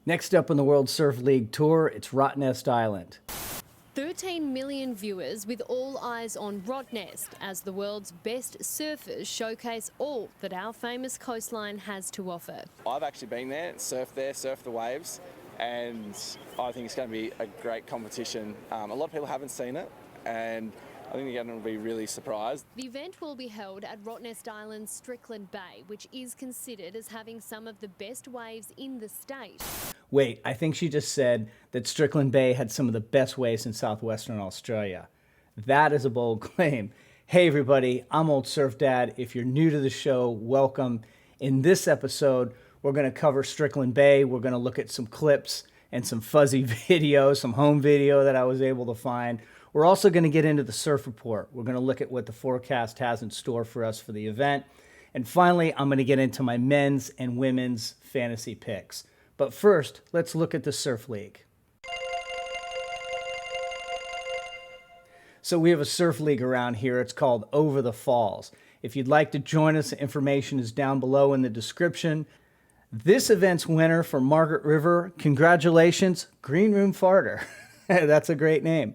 Next up on the World Surf League Tour, it's Rottnest Island. 13 million viewers with all eyes on Rottnest as the world's best surfers showcase all that our famous coastline has to offer. I've actually been there, surfed the waves, and I think it's going to be a great competition. A lot of people haven't seen it, and I think they're going to be really surprised. The event will be held at Rottnest Island's Strickland Bay, which is considered as having some of the best waves in the state. Wait, I think she just said that Strickland Bay had some of the best waves in southwestern Australia. That is a bold claim. Hey everybody, I'm Old Surf Dad. If you're new to the show, welcome. In this episode, we're going to cover Strickland Bay. We're going to look at some clips and some fuzzy video, some home video that I was able to find. We're also going to get into the surf report. We're going to look at what the forecast has in store for us for the event. And finally, I'm going to get into my men's and women's fantasy picks. But first, let's look at the Surf League. So we have a surf league around here. It's called Over the Falls. If you'd like to join us, the information is down below in the description. This event's winner for Margaret River, congratulations, Green Room Farter. That's a great name.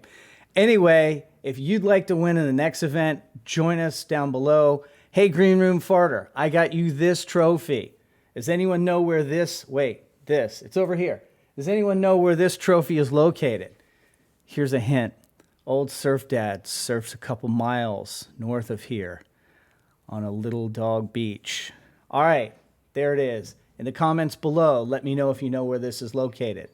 Anyway, if you'd like to win in the next event, join us down below. Hey, Green Room Farter, I got you this trophy. Does anyone know where it's over here. Does anyone know where this trophy is located? Here's a hint. Old Surf Dad surfs a couple miles north of here on a little dog beach. All right, there it is. In the comments below, let me know if you know where this is located.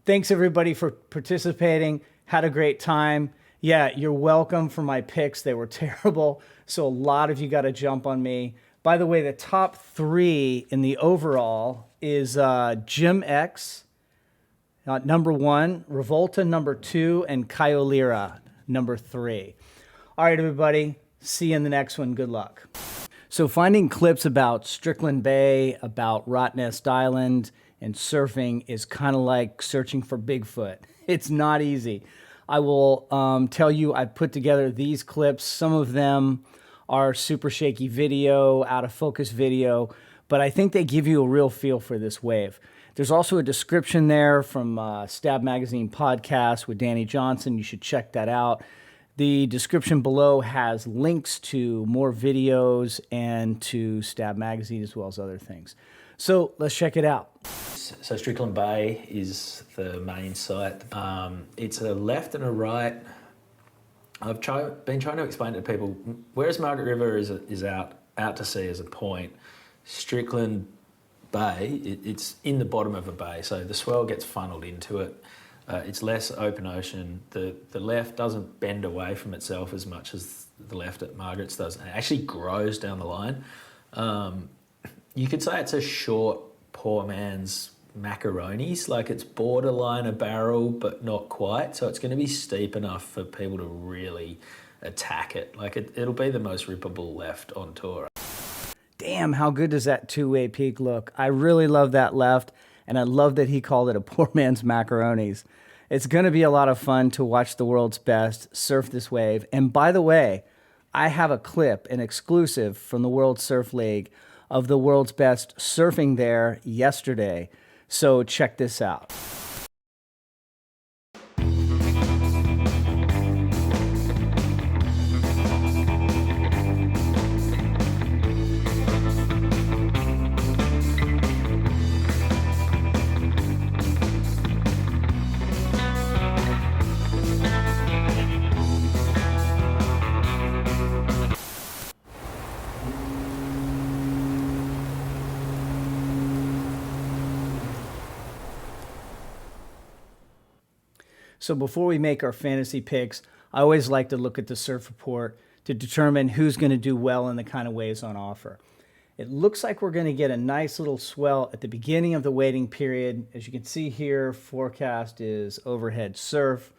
Thanks everybody for participating. Had a great time. Yeah, you're welcome for my picks. They were terrible, so a lot of you got to jump on me. By the way, the top 3 in the overall is Jim X, number 1, Revolta, number 2, and Kael number 3. All right, everybody. See you in the next one. Good luck. So finding clips about Strickland Bay, about Rottnest Island, and surfing is kind of like searching for Bigfoot. It's not easy. I will tell you, I put together these clips. Some of them are super shaky video, out of focus video, but I think they give you a real feel for this wave. There's also a description there from Stab Magazine podcast with Danny Johnson. You should check that out. The description below has links to more videos and to Stab Magazine as well as other things. So let's check it out. So Strickland Bay is the main site. It's a left and a right. I've been trying to explain to people, whereas Margaret River is out to sea as a point, Strickland Bay, it's in the bottom of a bay, so the swell gets funneled into it. It's less open ocean. The left doesn't bend away from itself as much as the left at Margaret's does, and it actually grows down the line. You could say it's a short, poor man's macaronis, like it's borderline a barrel, but not quite. So it's going to be steep enough for people to really attack it. Like it'll be the most rippable left on tour. Damn, how good does that two-way peak look? I really love that left, and I love that he called it a poor man's macaronis. It's going to be a lot of fun to watch the world's best surf this wave. And by the way, I have a clip, an exclusive from the World Surf League of the world's best surfing there yesterday. So check this out. So before we make our fantasy picks, I always like to look at the surf report to determine who's going to do well in the kind of waves on offer. It looks like we're going to get a nice little swell at the beginning of the waiting period. As you can see here, forecast is overhead surf.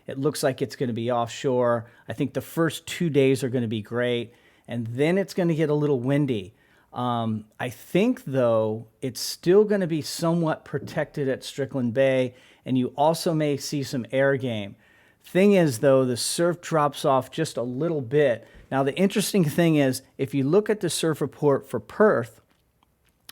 It looks like it's going to be offshore. I think the first 2 days are going to be great, and then it's going to get a little windy. I think, though, it's still going to be somewhat protected at Strickland Bay, and you also may see some air game. Thing is, though, the surf drops off just a little bit. Now, the interesting thing is, if you look at the surf report for Perth,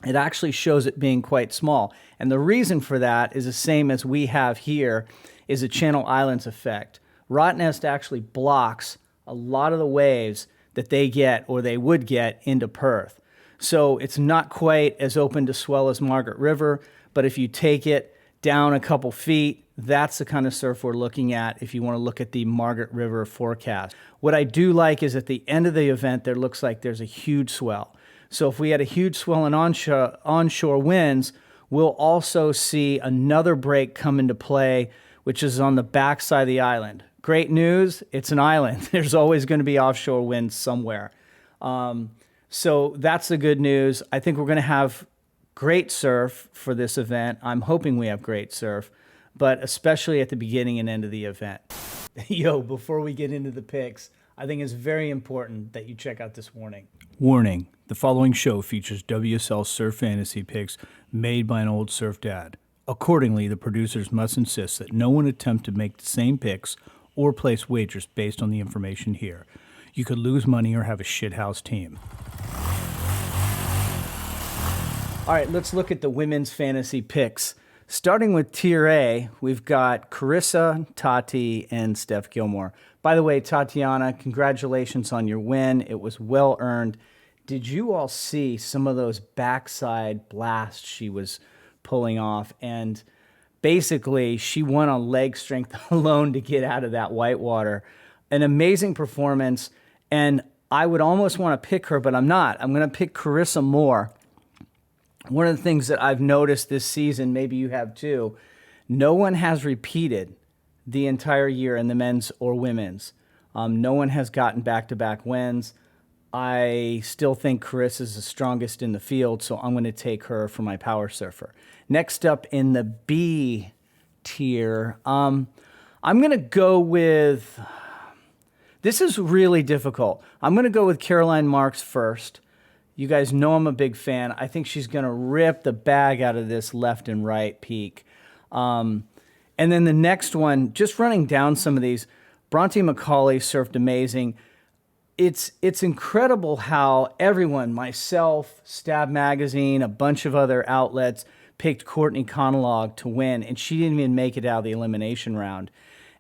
it actually shows it being quite small. And the reason for that is the same as we have here, is a Channel Islands effect. Rottnest actually blocks a lot of the waves that they get or they would get into Perth. So it's not quite as open to swell as Margaret River, but if you take it down a couple feet, that's the kind of surf we're looking at if you want to look at the Margaret River forecast. What I do like is at the end of the event, there looks like there's a huge swell. So if we had a huge swell in onshore winds, we'll also see another break come into play, which is on the backside of the island. Great news, it's an island. There's always going to be offshore winds somewhere. So that's the good news. I think we're going to have great surf for this event. I'm hoping we have great surf, but especially at the beginning and end of the event. Yo, before we get into the picks, I think it's very important that you check out this warning. Warning, the following show features WSL surf fantasy picks made by an old surf dad. Accordingly, the producers must insist that no one attempt to make the same picks or place wagers based on the information here. You could lose money or have a shithouse team. All right, let's look at the women's fantasy picks. Starting with Tier A, we've got Carissa, Tati, and Steph Gilmore. By the way, Tatiana, congratulations on your win. It was well earned. Did you all see some of those backside blasts she was pulling off? And basically, she won on leg strength alone to get out of that whitewater. An amazing performance, and I would almost want to pick her, but I'm not. I'm going to pick Carissa more. One of the things that I've noticed this season, maybe you have too, no one has repeated the entire year in the men's or women's. No one has gotten back-to-back wins. I still think Carissa is the strongest in the field, so I'm going to take her for my power surfer. Next up in the B tier, I'm going to go with, this is really difficult. I'm going to go with Caroline Marks first. You guys know I'm a big fan. I think she's going to rip the bag out of this left and right peak. And then the next one, just running down some of these, Bronte McCauley surfed amazing. It's incredible how everyone, myself, Stab Magazine, a bunch of other outlets, picked Courtney Conalog to win, and she didn't even make it out of the elimination round.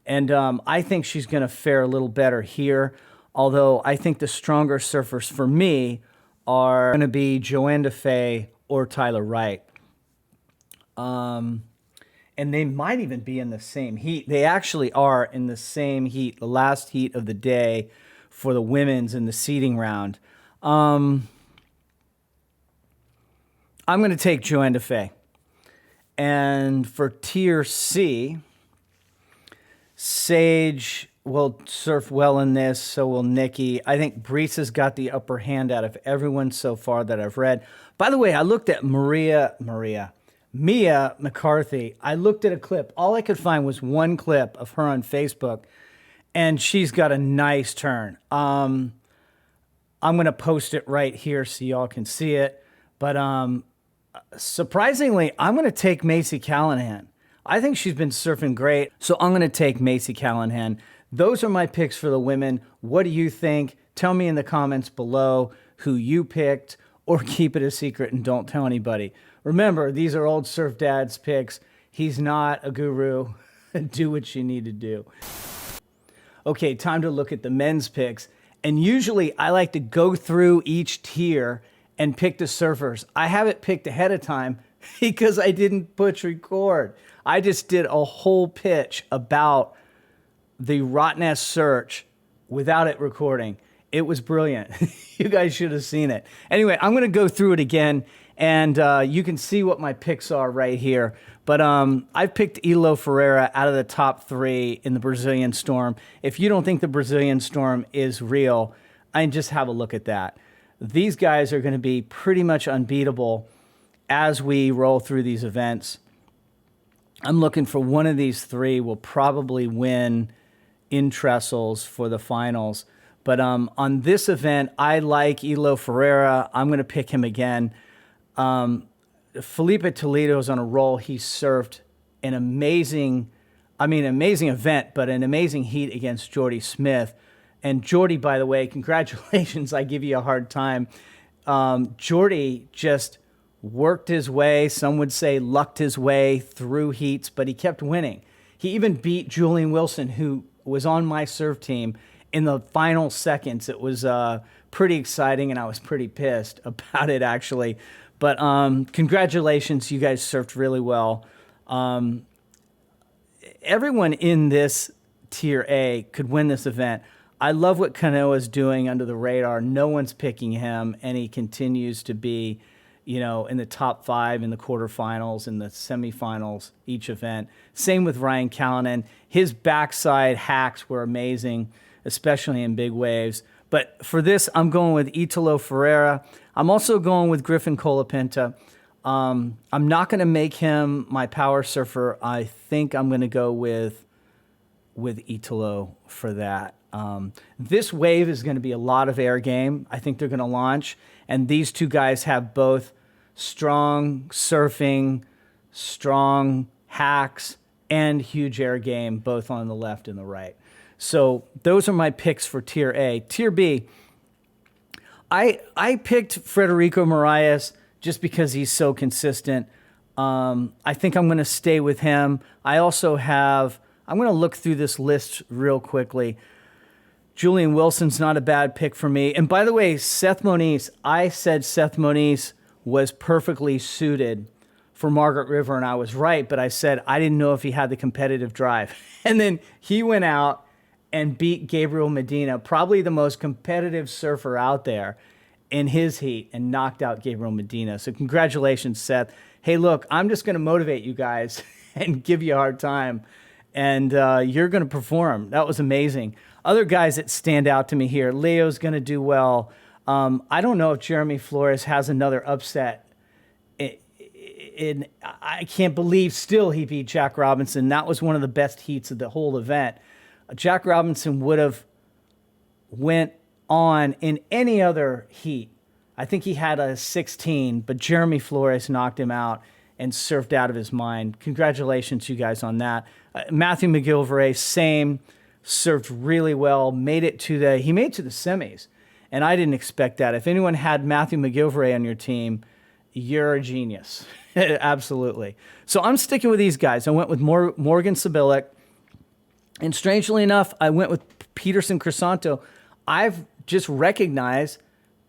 And I think she's going to fare a little better here, although I think the stronger surfers for me are going to be Joanne DeFay or Tyler Wright. And they might even be in the same heat. They actually are in the same heat, the last heat of the day for the women's in the seeding round. I'm going to take Joanne DeFay. And for Tier C, Sage will surf well in this, so will Nikki. I think Brees has got the upper hand out of everyone so far that I've read. By the way, I looked at Mia McCarthy. I looked at a clip. All I could find was one clip of her on Facebook, and she's got a nice turn. I'm going to post it right here so y'all can see it. But surprisingly, I'm going to take Macy Callahan. I think she's been surfing great, so I'm going to take Macy Callahan. Those are my picks for the women. What do you think? Tell me in the comments below who you picked, or keep it a secret and don't tell anybody. Remember, these are Old Surf Dad's picks. He's not a guru. Do what you need to do. Okay, time to look at the men's picks. And usually I like to go through each tier and pick the surfers. I have it picked ahead of time because I didn't push record. I just did a whole pitch about the Rottnest search without it recording. It was brilliant. You guys should have seen it. Anyway, I'm going to go through it again, and you can see what my picks are right here. But I've picked Elo Ferreira out of the top 3 in the Brazilian Storm. If you don't think the Brazilian Storm is real, I just have a look at that. These guys are going to be pretty much unbeatable as we roll through these events. I'm looking for one of these 3 will probably win in trestles for the finals. But on this event, I like Elo Ferreira. I'm going to pick him again. Felipe Toledo's on a roll. He surfed an amazing event, but an amazing heat against Jordy Smith. And Jordy, by the way, congratulations. I give you a hard time. Jordy just worked his way, some would say lucked his way through heats, but he kept winning. He even beat Julian Wilson, who was on my surf team, in the final seconds. It was pretty exciting, and I was pretty pissed about it, actually. But congratulations, you guys surfed really well. Everyone in this Tier A could win this event. I love what Kael is doing under the radar. No one's picking him, and he continues to be, in the top 5 in the quarterfinals and the semifinals each event. Same with Ryan Callanan. His backside hacks were amazing, especially in big waves. But for this, I'm going with Italo Ferreira. I'm also going with Griffin Colapinta. I'm not going to make him my power surfer. I think I'm going to go with Italo for that. This wave is going to be a lot of air game. I think they're going to launch. And these two guys have both strong surfing, strong hacks, and huge air game, both on the left and the right. So those are my picks for Tier A. Tier B, I picked Federico Moraes just because he's so consistent. I think I'm going to stay with him. I also have, I'm going to look through this list real quickly. Julian Wilson's not a bad pick for me. And by the way, Seth Moniz, I said Seth Moniz was perfectly suited for Margaret River, and I was right, but I said I didn't know if he had the competitive drive. And then he went out and beat Gabriel Medina, probably the most competitive surfer out there, in his heat, and knocked out Gabriel Medina. So congratulations, Seth. Hey, look, I'm just going to motivate you guys and give you a hard time, and you're going to perform. That was amazing. Other guys that stand out to me here, Leo's going to do well. I don't know if Jeremy Flores has another upset. I can't believe still he beat Jack Robinson. That was one of the best heats of the whole event. Jack Robinson would have went on in any other heat. I think he had a 16, but Jeremy Flores knocked him out and surfed out of his mind. Congratulations, you guys, on that. Matthew McGilvray, same, surfed really well, made it to the semis, and I didn't expect that. If anyone had Matthew McGilvray on your team, you're a genius. Absolutely. So I'm sticking with these guys. I went with Morgan Sibilic, and strangely enough, I went with Peterson Crisanto. I've just recognized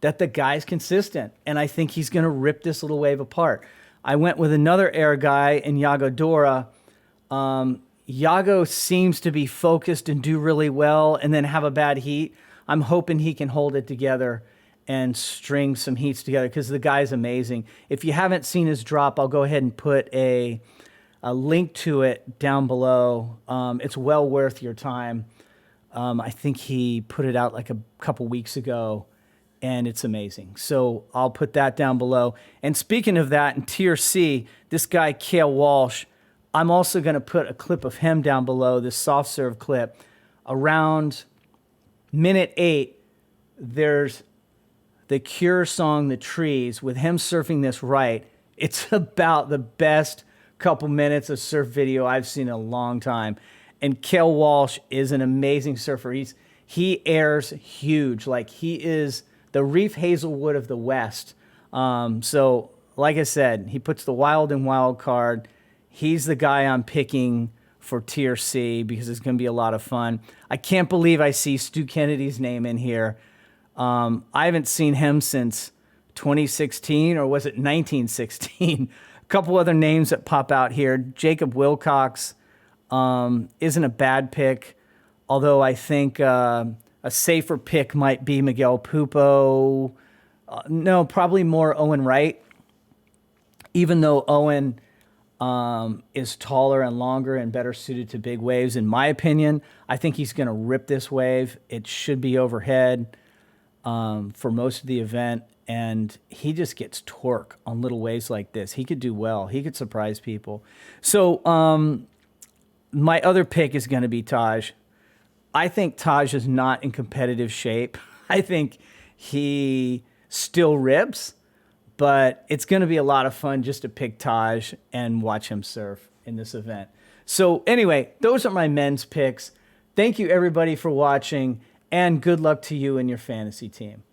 that the guy's consistent, and I think he's going to rip this little wave apart. I went with another air guy in Yago Dora. Yago seems to be focused and do really well and then have a bad heat. I'm hoping he can hold it together and string some heats together because the guy's amazing. If you haven't seen his drop, I'll go ahead and put a link to it down below. It's well worth your time. I think he put it out like a couple weeks ago, and it's amazing. So I'll put that down below. And speaking of that, in Tier C, this guy, Kael Walsh, I'm also going to put a clip of him down below, this soft serve clip. Around minute 8, there's the Cure song, The Trees, with him surfing this Wright. It's about the best couple minutes of surf video I've seen in a long time. And Kael Walsh is an amazing surfer. He airs huge. Like, he is the Reef Hazelwood of the West. So, like I said, he puts the wild in Wilcard. He's the guy I'm picking for Tier C because it's going to be a lot of fun. I can't believe I see Stu Kennedy's name in here. I haven't seen him since 2016, or was it 1916? A couple other names that pop out here. Jacob Wilcox isn't a bad pick, although I think a safer pick might be Miguel Pupo. No, probably more Owen Wright, even though Owen is taller and longer and better suited to big waves. In my opinion, I think he's going to rip this wave. It should be overhead for most of the event, and he just gets torque on little waves like this. He could do well. He could surprise people. So my other pick is going to be Taj. I think Taj is not in competitive shape. I think he still rips, but it's going to be a lot of fun just to pick Taj and watch him surf in this event. So anyway, those are my men's picks. Thank you, everybody, for watching, and good luck to you and your fantasy team.